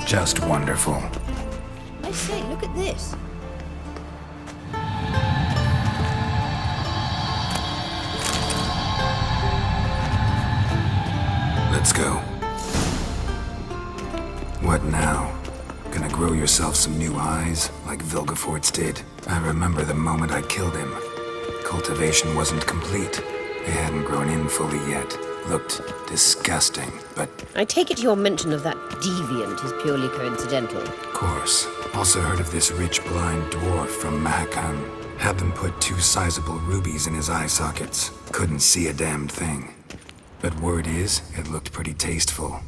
Just wonderful. I say, look at this. Let's go. What now? Gonna grow yourself some new eyes, like Vilgefortz did? I remember the moment I killed him. Cultivation wasn't complete. They hadn't grown in fully yet. Looked disgusting, but... I take it your mention of that deviant is purely coincidental. Of course. Also heard of this rich blind dwarf from Mahakan. Had them put 2 sizable rubies in his eye sockets. Couldn't see a damned thing. But word is, it looked pretty tasteful.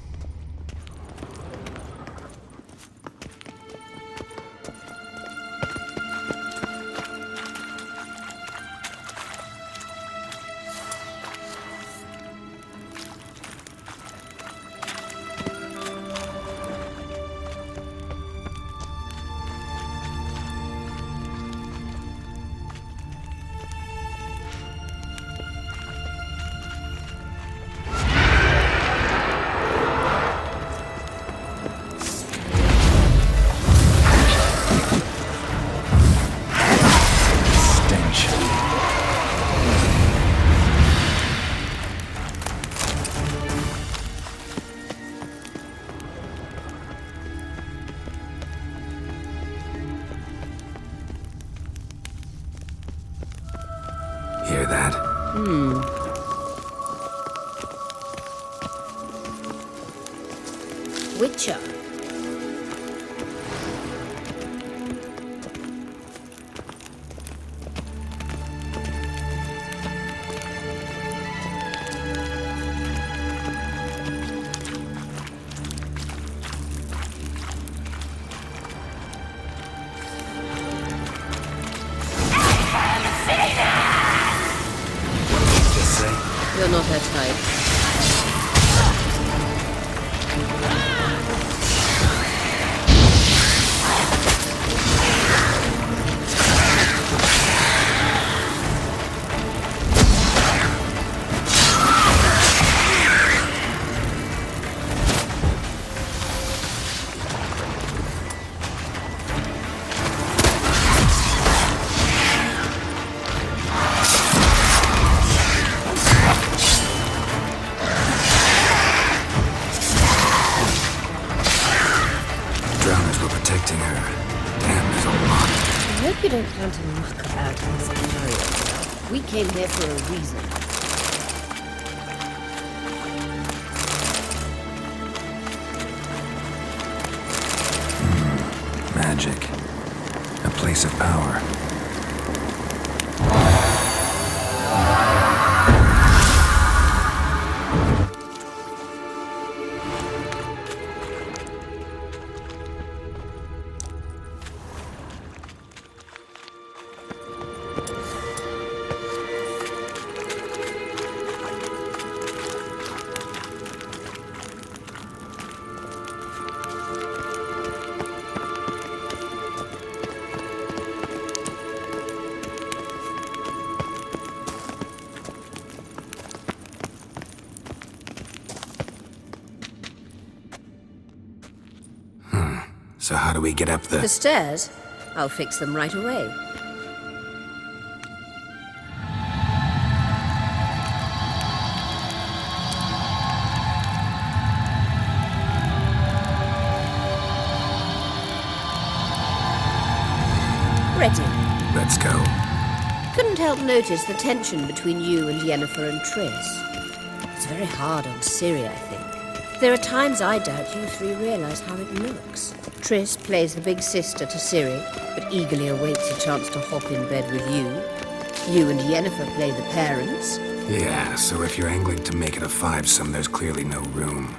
Hear that? Witcher. You're not her type. Protecting her. Damn, there's a lot. I hope you don't plan to muck about in this area. We came here for a reason. Magic. A place of power. So how do we get up The stairs? I'll fix them right away. Ready. Let's go. Couldn't help notice the tension between you and Yennefer and Triss. It's very hard on Ciri, I think. There are times I doubt you three realize how it looks. Triss plays the big sister to Ciri, but eagerly awaits a chance to hop in bed with you. You and Yennefer play the parents. Yeah, so if you're angling to make it a five-some, there's clearly no room.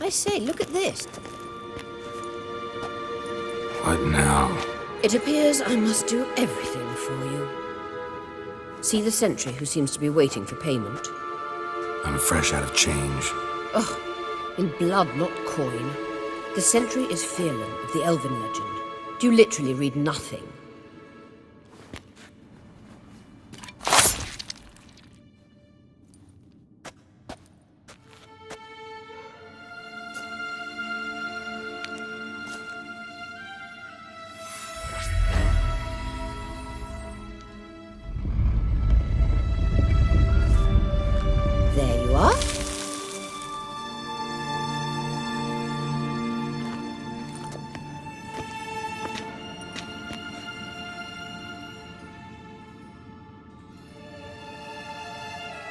I say, look at this. What now? It appears I must do everything for you. See the sentry who seems to be waiting for payment? I'm fresh out of change. Oh, in blood, not coin. The sentry is Fearlan of the Elven legend. You literally read nothing. There you are.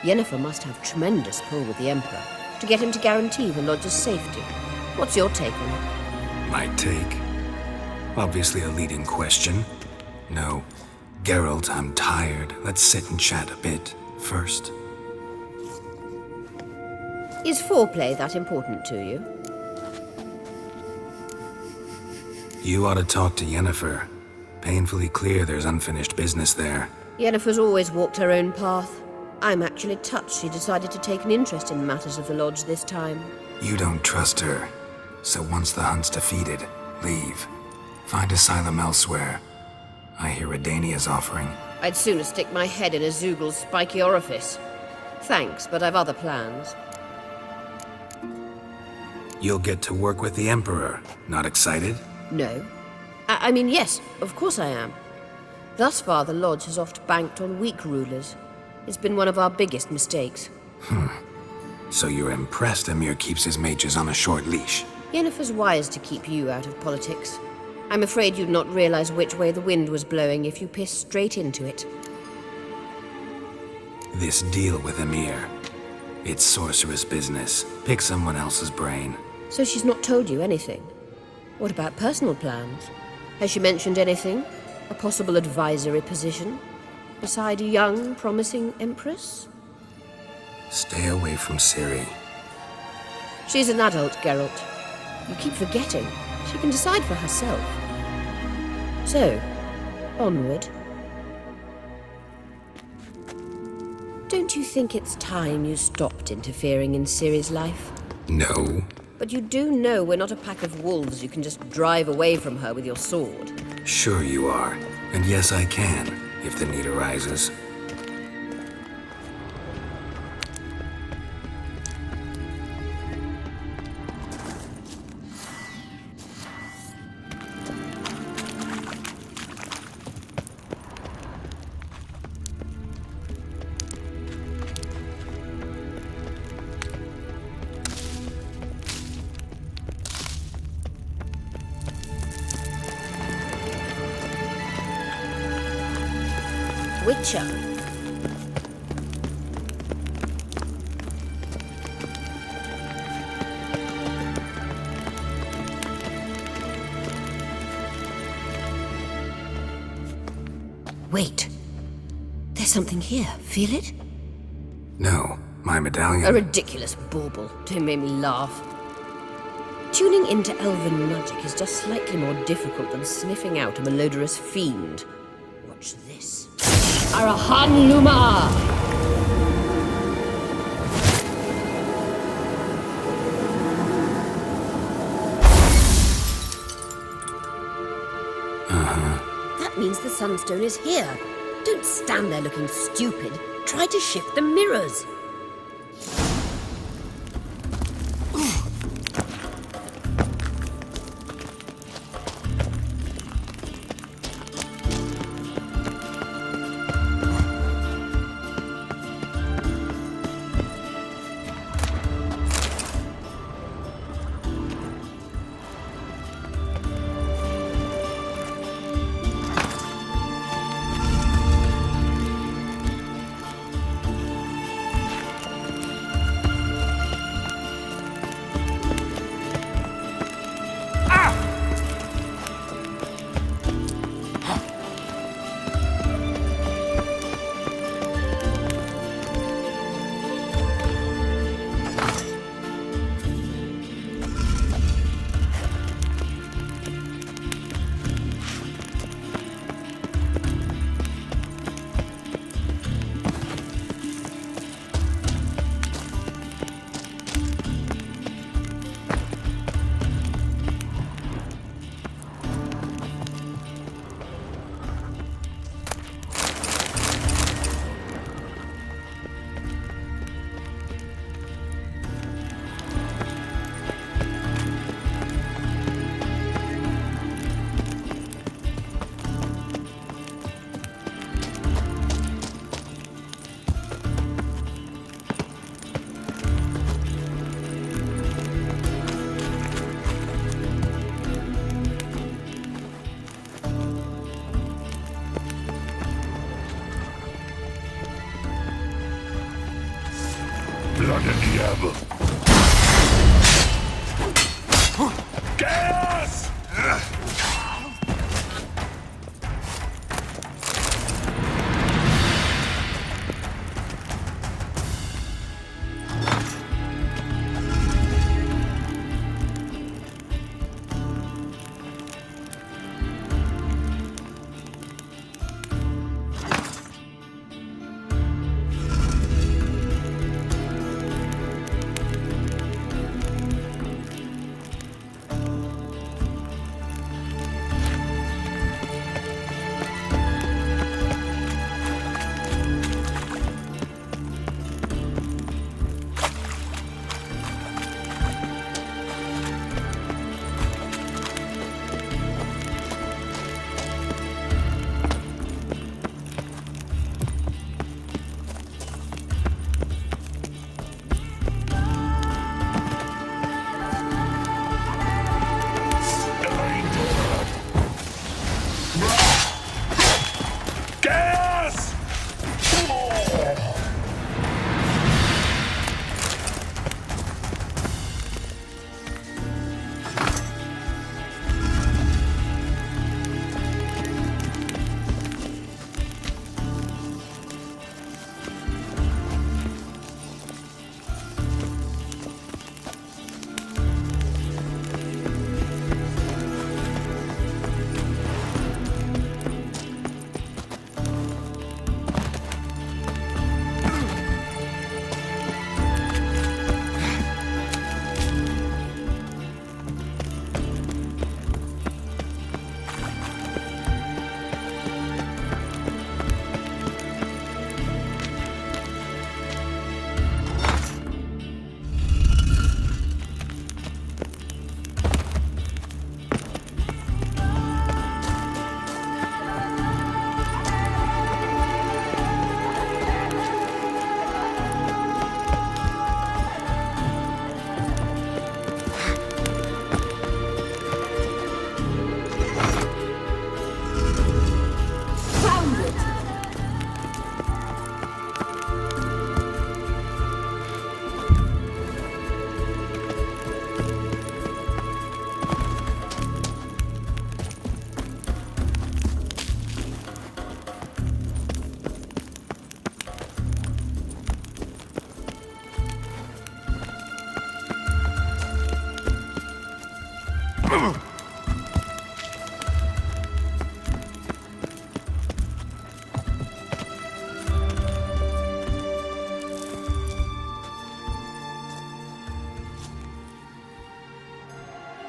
Yennefer must have tremendous pull with the Emperor to get him to guarantee the Lodge's safety. What's your take on it? My take? Obviously a leading question. No. Geralt, I'm tired. Let's sit and chat a bit first. Is foreplay that important to you? You ought to talk to Yennefer. Painfully clear there's unfinished business there. Yennefer's always walked her own path. I'm actually touched she decided to take an interest in matters of the Lodge this time. You don't trust her. So once the hunt's defeated, leave. Find asylum elsewhere. I hear Redania's offering. I'd sooner stick my head in a Zoogl's spiky orifice. Thanks, but I've other plans. You'll get to work with the Emperor. Not excited? No. I mean, yes, of course I am. Thus far, the Lodge has oft banked on weak rulers. It's been one of our biggest mistakes. So you're impressed Emir keeps his mages on a short leash? Yennefer's wise to keep you out of politics. I'm afraid you'd not realize which way the wind was blowing if you pissed straight into it. This deal with Emir. It's sorceress business. Pick someone else's brain. So she's not told you anything? What about personal plans? Has she mentioned anything? A possible advisory position? Beside a young, promising empress? Stay away from Ciri. She's an adult, Geralt. You keep forgetting. She can decide for herself. So, onward. Don't you think it's time you stopped interfering in Ciri's life? No. But you do know we're not a pack of wolves you can just drive away from her with your sword. Sure you are. And yes, I can, if the need arises. Witcher. Wait. There's something here. Feel it? No, my medallion. A ridiculous bauble. Don't make me laugh. Tuning into elven magic is just slightly more difficult than sniffing out a malodorous fiend. Watch this. Arahan Luma! That means the Sunstone is here. Don't stand there looking stupid. Try to shift the mirrors. Gas! Gas!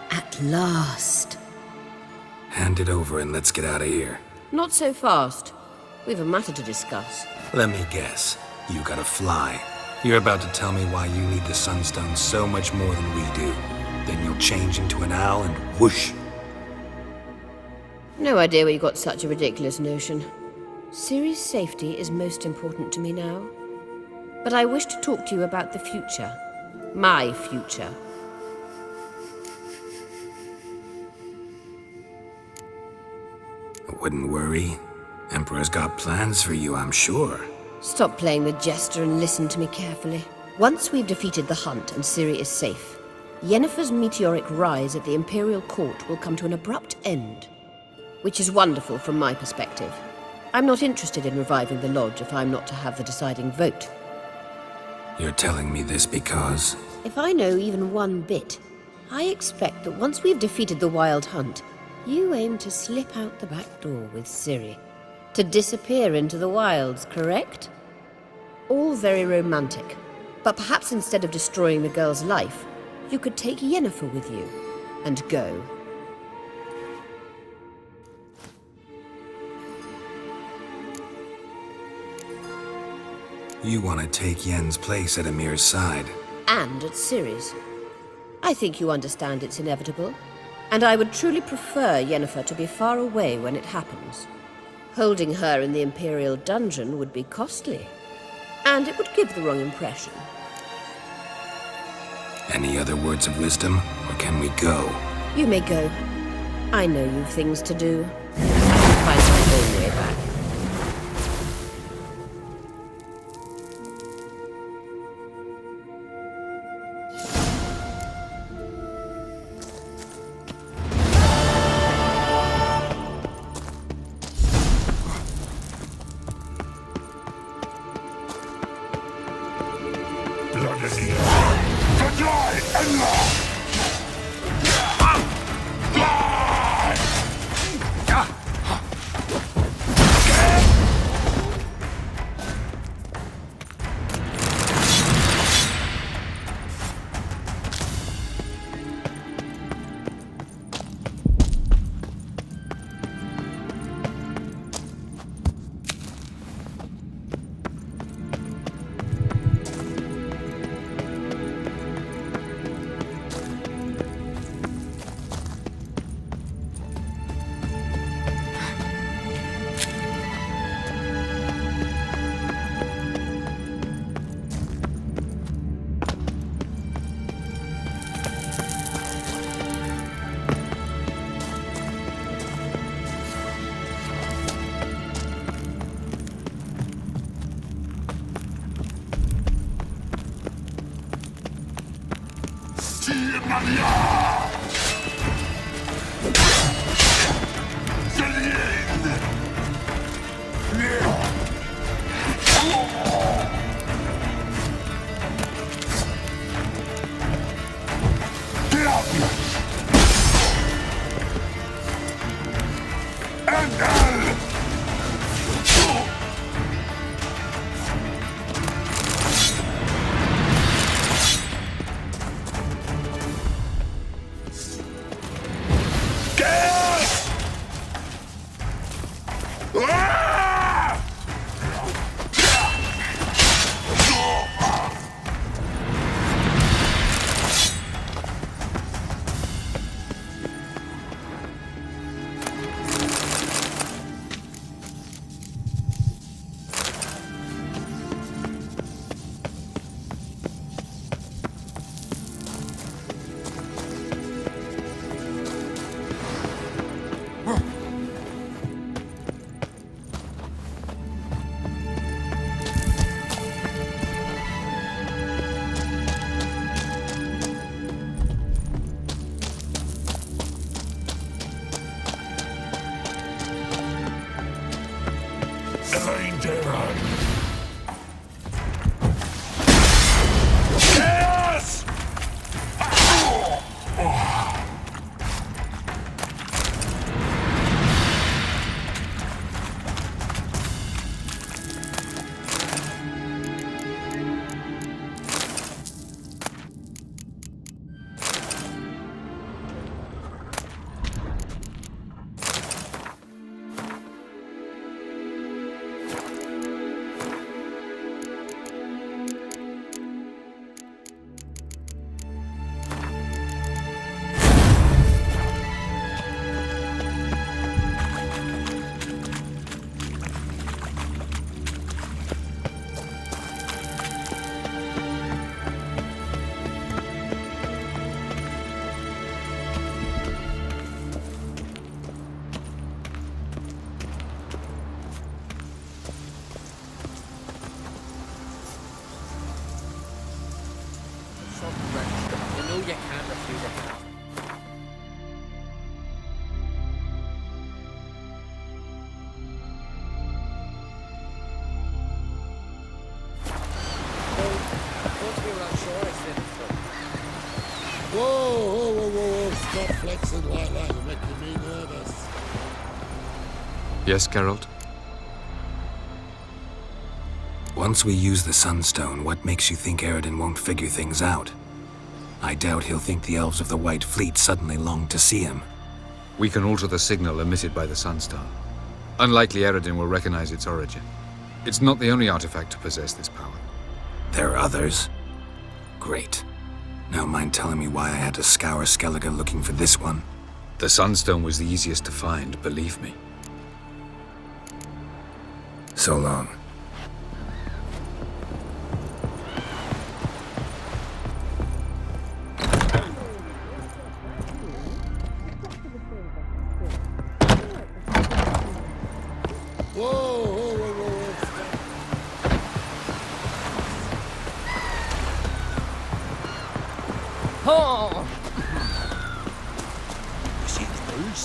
At last. Hand it over and let's get out of here. Not so fast. We've a matter to discuss. Let me guess. You gotta fly. You're about to tell me why you need the Sunstone so much more than we do. Then you'll change into an owl and whoosh. No idea where you got such a ridiculous notion. Ciri's safety is most important to me now. But I wish to talk to you about the future. My future. Wouldn't worry. Emperor's got plans for you, I'm sure. Stop playing the jester and listen to me carefully. Once we've defeated the hunt and Ciri is safe, Yennefer's meteoric rise at the Imperial Court will come to an abrupt end. Which is wonderful from my perspective. I'm not interested in reviving the Lodge if I'm not to have the deciding vote. You're telling me this because... If I know even one bit, I expect that once we've defeated the Wild Hunt, you aim to slip out the back door with Ciri. To disappear into the wilds, correct? All very romantic. But perhaps instead of destroying the girl's life, you could take Yennefer with you and go. You want to take Yen's place at Amir's side. And at Ciri's. I think you understand it's inevitable. And I would truly prefer Yennefer to be far away when it happens. Holding her in the Imperial dungeon would be costly. And it would give the wrong impression. Any other words of wisdom, or can we go? You may go. I know you've things to do. I can find my own way back. You know you can't refuse it. Whoa, stop flexing like that, you're making me nervous. Yes, Geralt? Once we use the Sunstone, what makes you think Eredin won't figure things out? I doubt he'll think the elves of the White Fleet suddenly long to see him. We can alter the signal emitted by the Sunstone. Unlikely Eredin will recognize its origin. It's not the only artifact to possess this power. There are others? Great. Now mind telling me why I had to scour Skellige looking for this one? The Sunstone was the easiest to find, believe me. So long.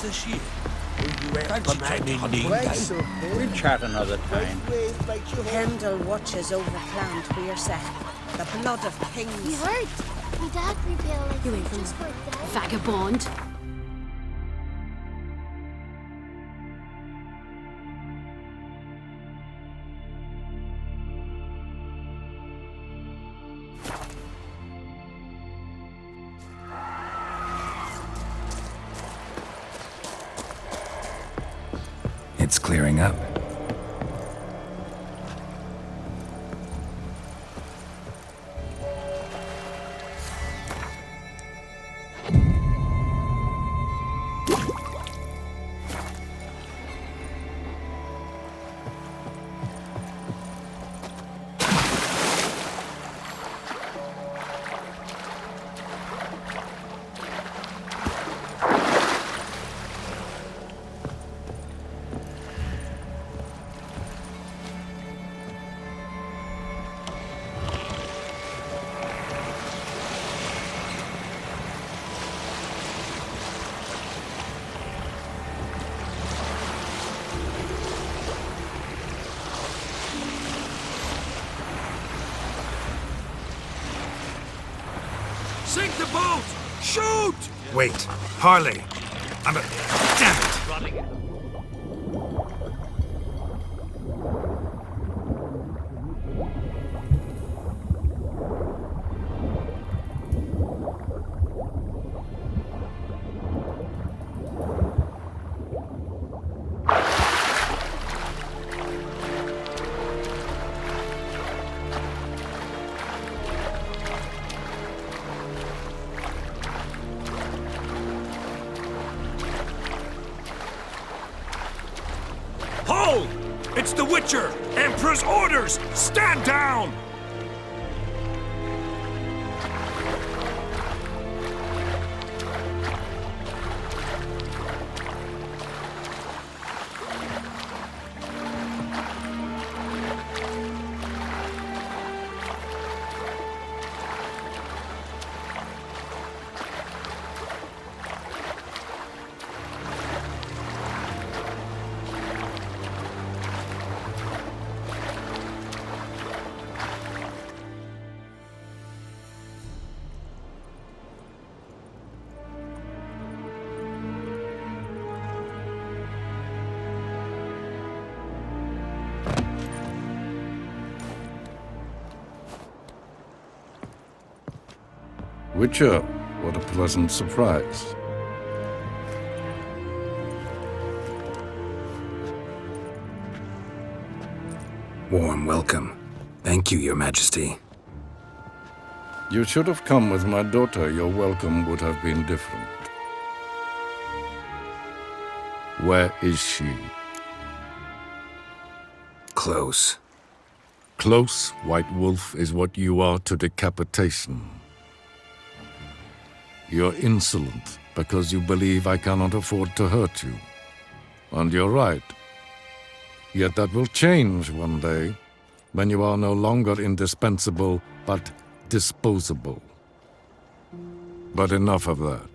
This year. We'll chat another time. Pendle watches over planned for your set. The blood of kings. You heard? My dad revealed like You ain't from just for a day. vagabond. It's clearing up. Wait. Harley! I'm a... Damn it! Running. Hold! It's the Witcher! Emperor's orders! Stand down! Witcher, what a pleasant surprise. Warm welcome. Thank you, Your Majesty. You should have come with my daughter. Your welcome would have been different. Where is she? Close. Close, White Wolf, is what you are to decapitation. You're insolent because you believe I cannot afford to hurt you. And you're right. Yet that will change one day, when you are no longer indispensable, but disposable. But enough of that.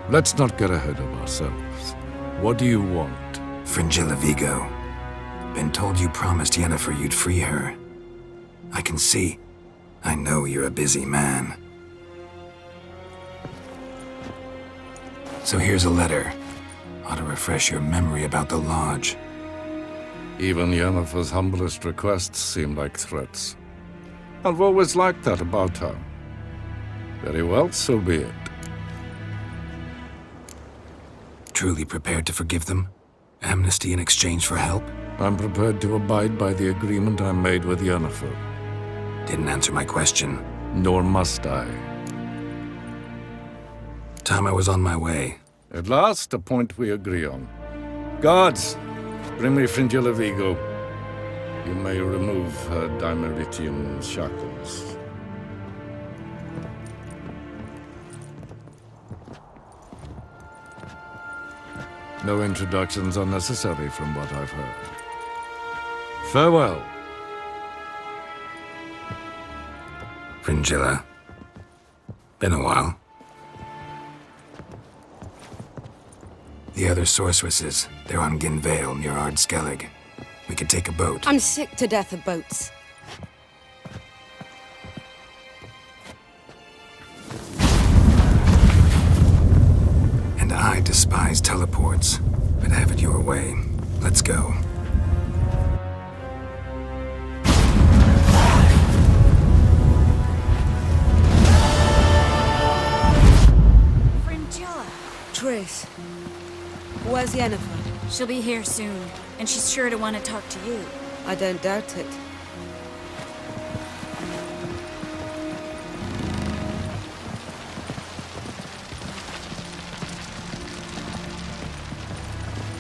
Let's not get ahead of ourselves. What do you want? Fringilla Vigo. Been told you promised Yennefer you'd free her. I can see. I know you're a busy man. So here's a letter. Ought to refresh your memory about the Lodge. Even Yennefer's humblest requests seem like threats. I've always liked that about her. Very well, so be it. Truly prepared to forgive them? Amnesty in exchange for help? I'm prepared to abide by the agreement I made with Yennefer. Didn't answer my question. Nor must I. Time I was on my way. At last, a point we agree on. Guards, bring me Fringilla Vigo. You may remove her Dimeritian shackles. No introductions are necessary from what I've heard. Farewell. Fringilla. Been a while. The other sorceresses, they're on Ginvale near Ard-Skellig. We could take a boat. I'm sick to death of boats. And I despise teleports, but have it your way. Let's go. Fringilla. Triss. Where's Yennefer? She'll be here soon, and she's sure to want to talk to you. I don't doubt it.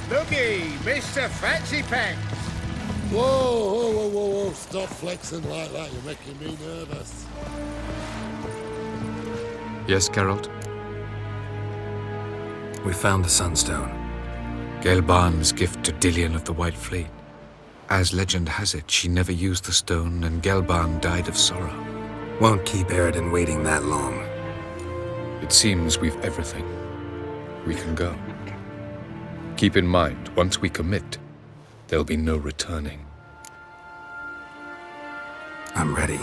Looky, Mr. Fancy Pants. Whoa, whoa, whoa, whoa, whoa. Stop flexing like that. You're making me nervous. Yes, Geralt? We found the Sunstone. Gelban's gift to Dillion of the White Fleet. As legend has it, she never used the stone, and Gelban died of sorrow. Won't keep Eredin waiting that long. It seems we've everything. We can go. Keep in mind, once we commit, there'll be no returning. I'm ready.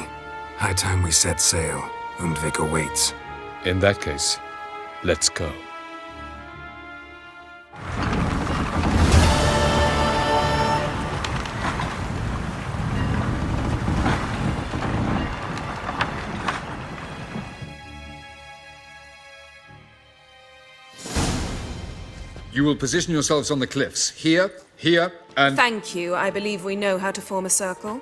High time we set sail. Undvik awaits. In that case, Let's go. You will position yourselves on the cliffs. Here, here, and... Thank you. I believe we know how to form a circle.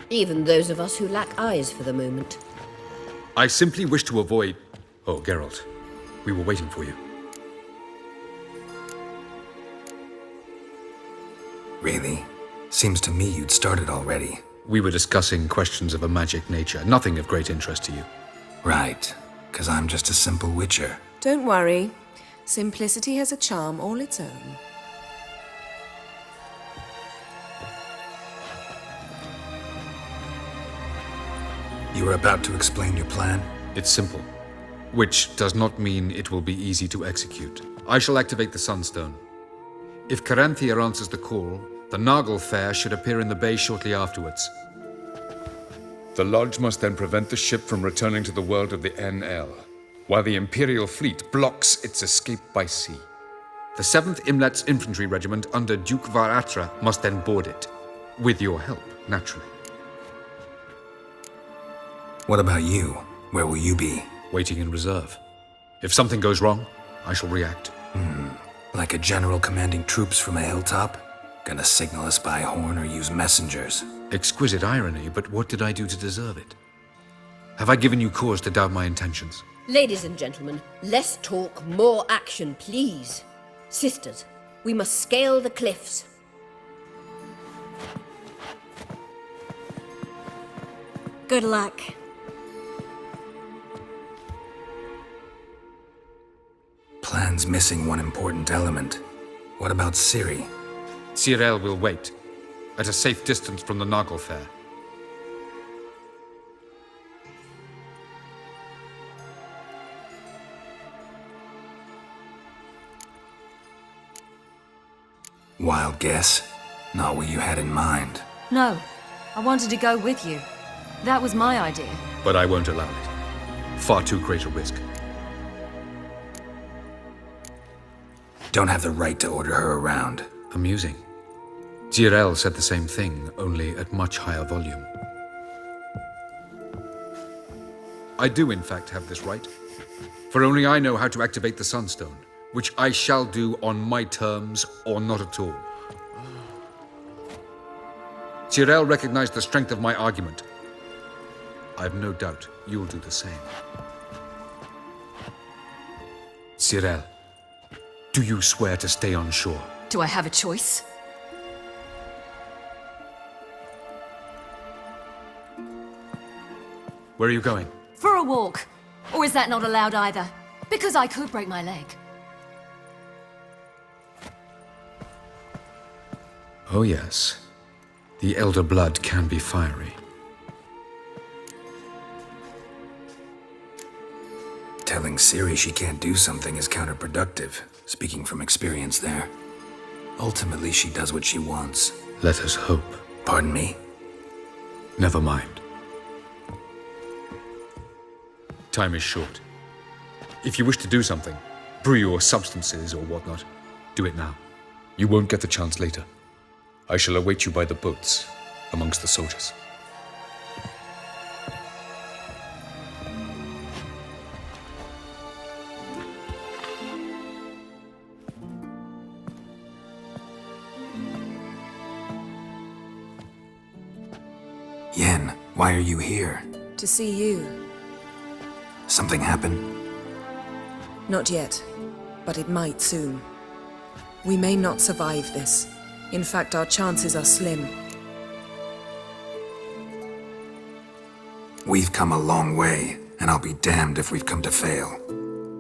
Even those of us who lack eyes for the moment. I simply wish to avoid... Oh, Geralt. We were waiting for you. Really? Seems to me you'd started already. We were discussing questions of a magic nature, nothing of great interest to you. Right, 'cause I'm just a simple witcher. Don't worry. Simplicity has a charm all its own. You were about to explain your plan? It's simple, which does not mean it will be easy to execute. I shall activate the Sunstone. If Caranthea answers the call, the Nargle Fair should appear in the bay shortly afterwards. The Lodge must then prevent the ship from returning to the world of the NL, while the Imperial fleet blocks its escape by sea. The 7th Imlet's Infantry Regiment under Duke Varatra must then board it. With your help, naturally. What about you? Where will you be? Waiting in reserve. If something goes wrong, I shall react. Like a general commanding troops from a hilltop? Gonna signal us by horn or use messengers? Exquisite irony, but what did I do to deserve it? Have I given you cause to doubt my intentions? Ladies and gentlemen, less talk, more action, please. Sisters, we must scale the cliffs. Good luck. Plan's missing one important element. What about Ciri? Cyril will wait, at a safe distance from the Nargle Fair. Wild guess? Not what you had in mind. No, I wanted to go with you. That was my idea. But I won't allow it. Far too great a risk. Don't have the right to order her around. Amusing. Jirel said the same thing, only at much higher volume. I do, in fact, have this right. For only I know how to activate the Sunstone, which I shall do on my terms or not at all. Jirel recognized the strength of my argument. I've no doubt you'll do the same. Cyril, do you swear to stay on shore? Do I have a choice? Where are you going? For a walk. Or is that not allowed either? Because I could break my leg. Oh yes. The elder blood can be fiery. Telling Ciri she can't do something is counterproductive, speaking from experience there. Ultimately, she does what she wants. Let us hope. Pardon me? Never mind. Time is short. If you wish to do something, brew your substances or whatnot, do it now. You won't get the chance later. I shall await you by the boats, amongst the soldiers. Yen, why are you here? To see you. Something happened? Not yet, but it might soon. We may not survive this. In fact, our chances are slim. We've come a long way, and I'll be damned if we've come to fail.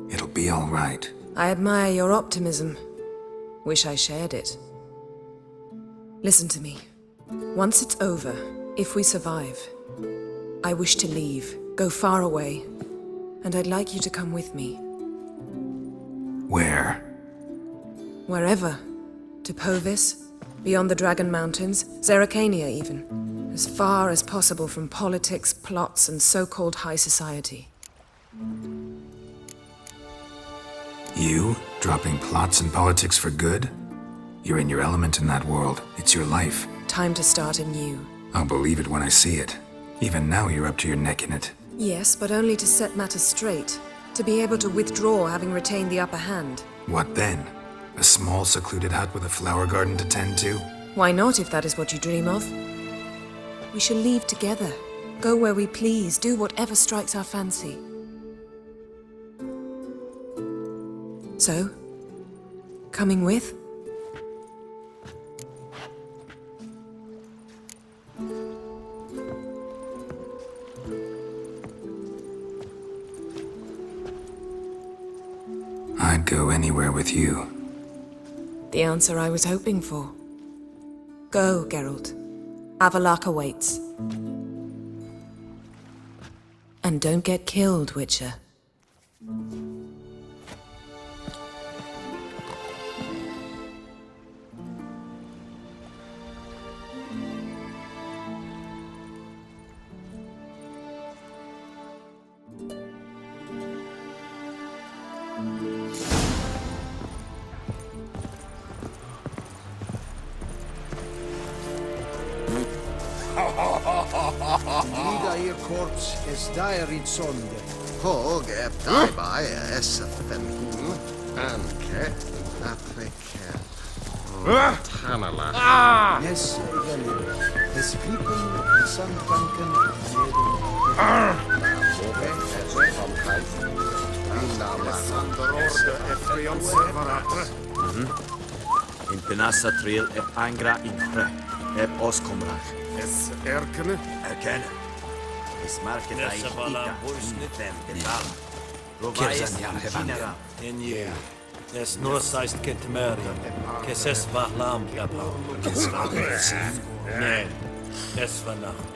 It'll be all right. I admire your optimism. Wish I shared it. Listen to me. Once it's over, if we survive, I wish to leave, go far away, and I'd like you to come with me. Where? Wherever. To Povis, beyond the Dragon Mountains, Zeracania even. As far as possible from politics, plots, and so-called high society. You, dropping plots and politics for good? You're in your element in that world. It's your life. Time to start anew. I'll believe it when I see it. Even now you're up to your neck in it. Yes, but only to set matters straight. To be able to withdraw having retained the upper hand. What then? A small secluded hut with a flower garden to tend to? Why not, if that is what you dream of? We shall leave together. Go where we please, do whatever strikes our fancy. So, coming with? I'd go anywhere with you. The answer I was hoping for. Go, Geralt. Avalak awaits. And don't get killed, Witcher. Ihr Korps ist daher in Sonde. Hog är bye SF-5 Anke Applicat Tanala Yes, igen. Es klippen, Sandbanken, In Penassa Trail Angra in Cre Oskomrach. Es erkenne? Erkenne. Es market I in ye. Es nur seist Kentmeri. Kes es war lam, Gabau. Nee, es war Nacht.